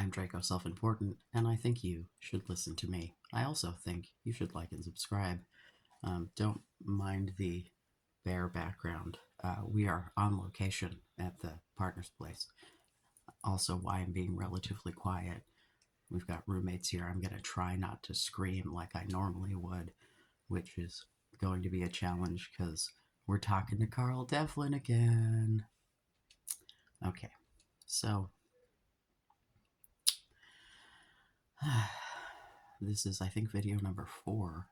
I'm Draco Self-Important, and I think you should listen to me. I also think you should like and subscribe. Don't mind the bare background. We are on location at the partner's place. Also, why I'm being relatively quiet. We've got roommates here. I'm going to try not to scream like I normally would, which is going to be a challenge because we're talking to Carl Devlin again. Okay, so this is, I think, video number 4.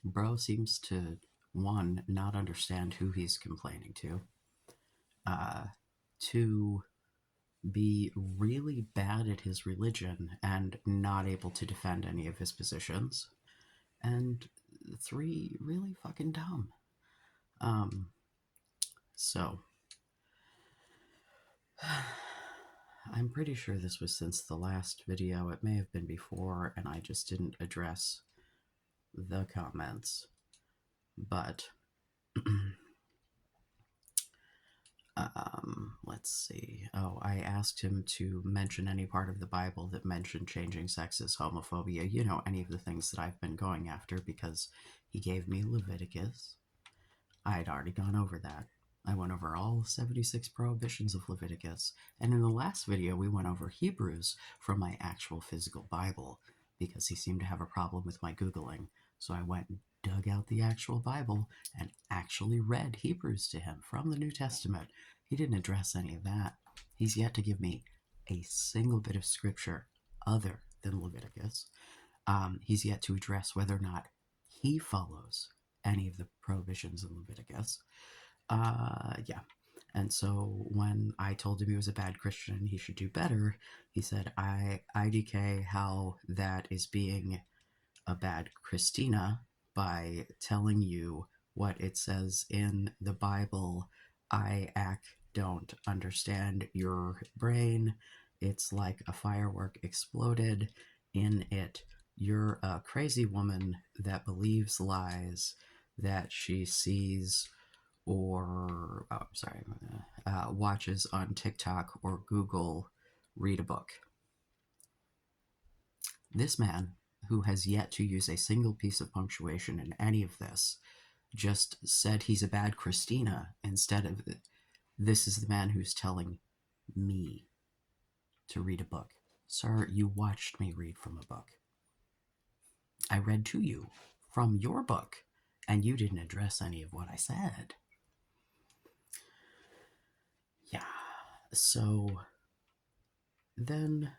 Bro seems to, one, not understand who he's complaining to, two, be really bad at his religion and not able to defend any of his positions, and three, really fucking dumb. So, I'm pretty sure this was since the last video. It may have been before, and I just didn't address the comments. But let's see. Oh, I asked him to mention any part of the Bible that mentioned changing sexes, homophobia, you know, any of the things that I've been going after, because he gave me Leviticus. I had already gone over that. I went over all 76 prohibitions of Leviticus, and in the last video we went over Hebrews from my actual physical Bible, because he seemed to have a problem with my Googling. So I went and dug out the actual Bible and actually read Hebrews to him from the New Testament. He didn't address any of that. He's yet to give me a single bit of scripture other than Leviticus. He's yet to address whether or not he follows any of the prohibitions in Leviticus. Yeah. And so when I told him he was a bad Christian, he should do better, he said, I IDK how that is being a bad Christina by telling you what it says in the Bible. Don't understand your brain. It's like a firework exploded in it. You're a crazy woman that believes lies that she sees or, watches on TikTok or Google. Read a book. This man, who has yet to use a single piece of punctuation in any of this, just said he's a bad Christina instead of this is the man who's telling me to read a book. Sir, you watched me read from a book. I read to you from your book, and you didn't address any of what I said. Yeah, so then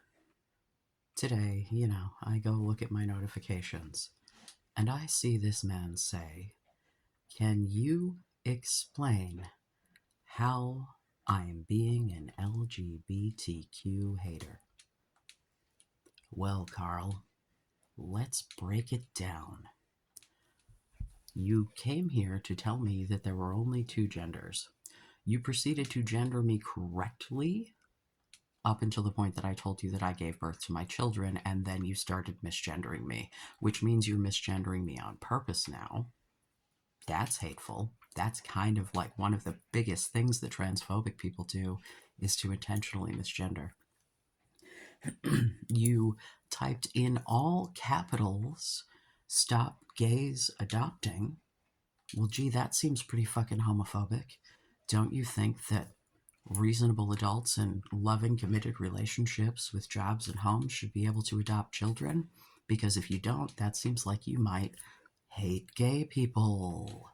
today, I go look at my notifications, and I see this man say, "Can you explain how I'm being an LGBTQ hater?" Well, Carl, let's break it down. You came here to tell me that there were only 2 genders. You proceeded to gender me correctly up until the point that I told you that I gave birth to my children, and then you started misgendering me, which means you're misgendering me on purpose now. That's hateful. That's kind of like one of the biggest things that transphobic people do, is to intentionally misgender. You typed in all capitals, "Stop gays adopting." Well, gee, that seems pretty fucking homophobic. Don't you think that reasonable adults in loving, committed relationships with jobs and homes should be able to adopt children? Because if you don't, that seems like you might hate gay people.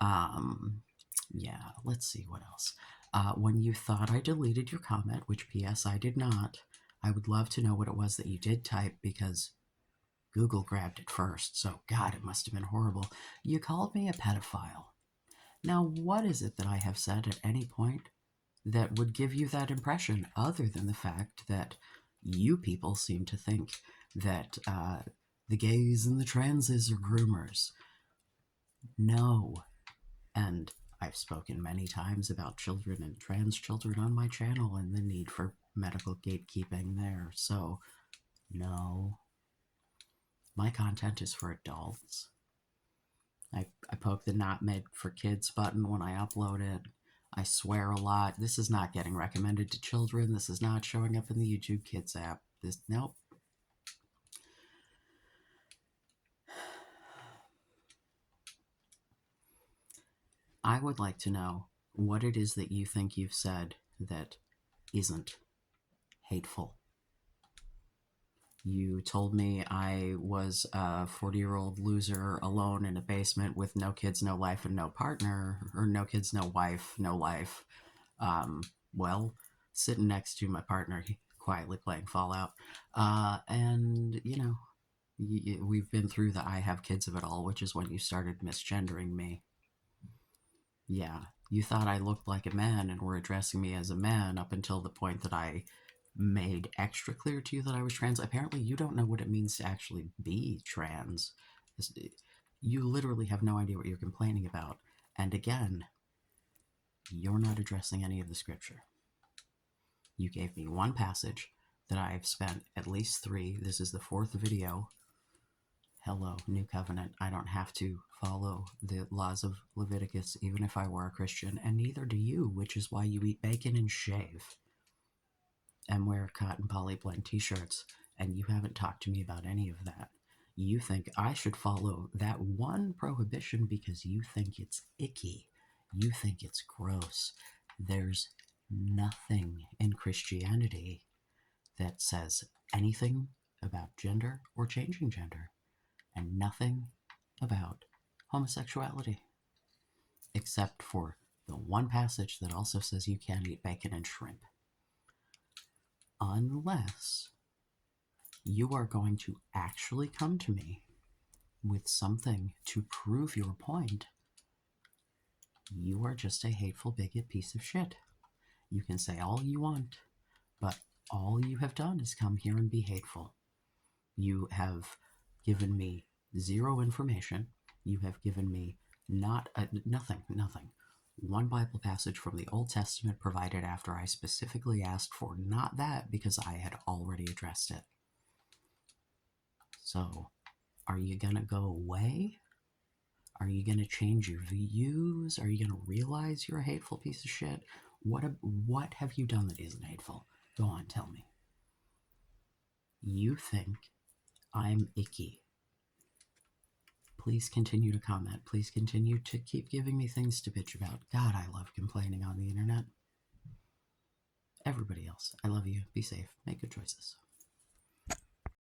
Yeah, let's see what else. When you thought I deleted your comment, which P.S. I did not, I would love to know what it was that you did type, because Google grabbed it first, so God, it must have been horrible. You called me a pedophile. Now, what is it that I have said at any point that would give you that impression, other than the fact that you people seem to think that the gays and the transes are groomers? No. And I've spoken many times about children and trans children on my channel and the need for medical gatekeeping there, so no. My content is for adults. I poke the not made for kids button when I upload it. I swear a lot. This is not getting recommended to children. This is not showing up in the YouTube Kids app. Nope. I would like to know what it is that you think you've said that isn't hateful. You told me I was a 40-year-old loser alone in a basement with no kids, no life, and no partner, or no kids, no wife, no life. Well, sitting next to my partner, quietly playing Fallout. And, we've been through the I have kids of it all, which is when you started misgendering me. Yeah, you thought I looked like a man and were addressing me as a man up until the point that I made extra clear to you that I was trans. Apparently, you don't know what it means to actually be trans. You literally have no idea what you're complaining about. And again, you're not addressing any of the scripture. You gave me one passage that I've spent at least 3. This is the 4th video. Hello, New Covenant. I don't have to follow the laws of Leviticus even if I were a Christian, and neither do you, which is why you eat bacon and shave and wear cotton polyblend t-shirts, and you haven't talked to me about any of that. You think I should follow that one prohibition because you think it's icky. You think it's gross. There's nothing in Christianity that says anything about gender or changing gender, and nothing about homosexuality, except for the one passage that also says you can't eat bacon and shrimp. Unless you are going to actually come to me with something to prove your point, you are just a hateful bigot piece of shit. You can say all you want, but all you have done is come here and be hateful. You have given me 0 information. You have given me nothing. One Bible passage from the Old Testament provided after I specifically asked for not that because I had already addressed it. So, are you gonna go away? Are you gonna change your views? Are you gonna realize you're a hateful piece of shit? What have you done that isn't hateful? Go on, tell me. You think I'm icky. Please continue to comment. Please continue to keep giving me things to bitch about. God, I love complaining on the internet. Everybody else, I love you. Be safe. Make good choices.